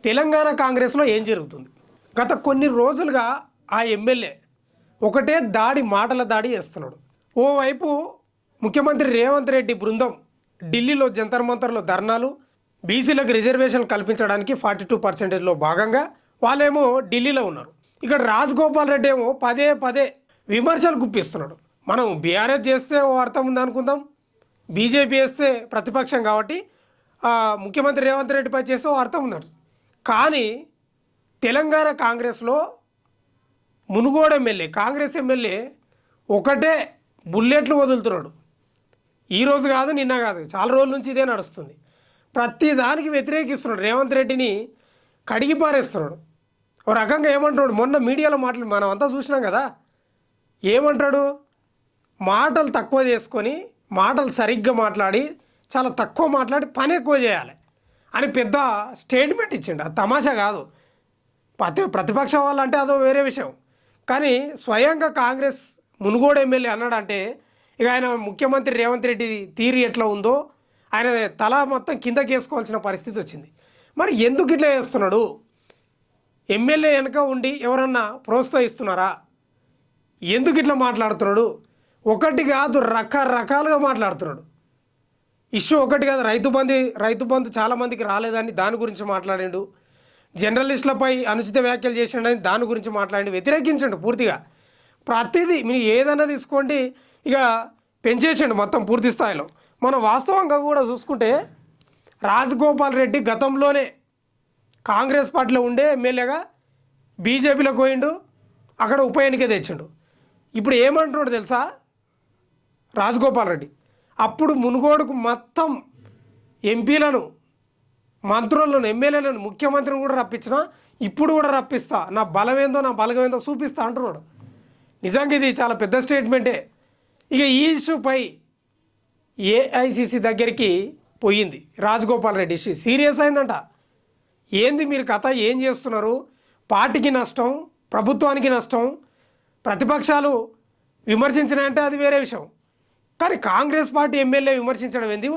తెలంగాణ కాంగ్రెస్లో ఏం జరుగుతుంది? గత కొన్ని రోజులుగా ఆ ఎమ్మెల్యే ఒకటే మాటల దాడి చేస్తున్నాడు. ఓవైపు ముఖ్యమంత్రి రేవంత్ రెడ్డి బృందం ఢిల్లీలో జంతర్ మంతర్లో ధర్నాలు, బీసీలకు రిజర్వేషన్లు కల్పించడానికి 42%లో భాగంగా వాళ్ళేమో ఢిల్లీలో ఉన్నారు. ఇక్కడ రాజగోపాల్ రెడ్డి ఏమో పదే పదే విమర్శలు గుప్పిస్తున్నాడు. మనం బీఆర్ఎస్ చేస్తే ఓ అర్థం ఉంది అనుకుందాం, బీజేపీ వేస్తే ప్రతిపక్షం కాబట్టి ముఖ్యమంత్రి రేవంత్ రెడ్డిపై చేస్తే ఓ అర్థం ఉన్నాడు. కానీ తెలంగాణ కాంగ్రెస్లో మునుగోడు ఎమ్మెల్యే, కాంగ్రెస్ ఎమ్మెల్యే ఒకటే బుల్లెట్లు వదులుతున్నాడు. ఈరోజు కాదు, నిన్న కాదు, చాలా రోజుల నుంచి ఇదే నడుస్తుంది. ప్రతి దానికి వ్యతిరేకిస్తున్నాడు, రేవంత్ రెడ్డిని కడిగి పారేస్తున్నాడు. ఒక రకంగా ఏమంటున్నాడు, మొన్న మీడియాలో మాట్లాడి మనం అంతా చూసినాం కదా, ఏమంటాడు, మాటలు తక్కువ చేసుకొని మాటలు సరిగ్గా మాట్లాడి చాలా తక్కువ మాట్లాడి పని ఎక్కువ చేయాలి అని పెద్ద స్టేట్మెంట్ ఇచ్చిండు. అది తమాషా కాదు. ప్రతిపక్షం వాళ్ళంటే అదో వేరే విషయం, కానీ స్వయంగా కాంగ్రెస్ మునుగోడు ఎమ్మెల్యే అన్నాడంటే ఇక ఆయన ముఖ్యమంత్రి రేవంత్ రెడ్డి తీరు ఎట్లా ఉందో ఆయన తల మొత్తం కిందకి వేసుకోవాల్సిన పరిస్థితి వచ్చింది. మరి ఎందుకు ఇట్లా చేస్తున్నాడు? ఎమ్మెల్యే వెనక ఉండి ఎవరన్నా ప్రోత్సహిస్తున్నారా? ఎందుకు ఇట్లా మాట్లాడుతున్నాడు? ఒకటి కాదు, రకరకాలుగా మాట్లాడుతున్నాడు. ఇష్యూ ఒకటి కాదు, రైతు బంధు చాలామందికి రాలేదని దాని గురించి మాట్లాడిండు, జర్నలిస్టులపై అనుచిత వ్యాఖ్యలు చేసిండని దాని గురించి మాట్లాడి వ్యతిరేకించండు పూర్తిగా. ప్రతిదీ మీరు ఏదైనా తీసుకోండి, ఇక పెంచేసిండు మొత్తం పూర్తి స్థాయిలో. మనం వాస్తవంగా కూడా చూసుకుంటే రాజగోపాల్ రెడ్డి గతంలోనే కాంగ్రెస్ పార్టీలో ఉండే ఎమ్మెల్యేగా బీజేపీలోకి పోయిండు, అక్కడ ఉప ఎన్నిక తెచ్చిండు. ఇప్పుడు ఏమంటున్నాడు తెలుసా రాజగోపాల్ రెడ్డి? అప్పుడు మునుగోడుకు మొత్తం ఎంపీలను, మంత్రులను, ఎమ్మెల్యేలను, ముఖ్యమంత్రిని కూడా రప్పించినా ఇప్పుడు కూడా రప్పిస్తా, నా బలమేందో చూపిస్తా అంటున్నాడు. నిజంగా ఇది చాలా పెద్ద స్టేట్మెంటే. ఇక ఈ ఇష్యూపై ఏఐసిసి దగ్గరికి పోయింది రాజగోపాల్ రెడ్డి. ఇష్యూ సీరియస్ అయిందంట. ఏంది మీరు కథ, ఏం చేస్తున్నారు? పార్టీకి నష్టం, ప్రభుత్వానికి నష్టం. ప్రతిపక్షాలు విమర్శించినాయంటే అది వేరే విషయం, కానీ కాంగ్రెస్ పార్టీ ఎమ్మెల్యే విమర్శించడం ఏంది,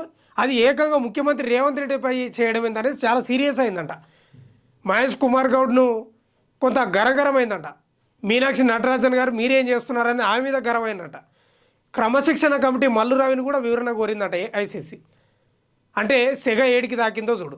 అది ఏకంగా ముఖ్యమంత్రి రేవంత్ రెడ్డిపై చేయడం ఏంది అనేది చాలా సీరియస్ అయిందంట. మహేష్ కుమార్ గౌడ్ను కొంత గరగరమైందంట. మీనాక్షి నటరాజన్ గారు మీరేం చేస్తున్నారని ఆమె మీద గరమైందంట. క్రమశిక్షణ కమిటీ మల్లు రావిని కూడా వివరణ కోరిందట ఏఐసిసి. అంటే సెగ ఏడికి తాకిందో చూడు.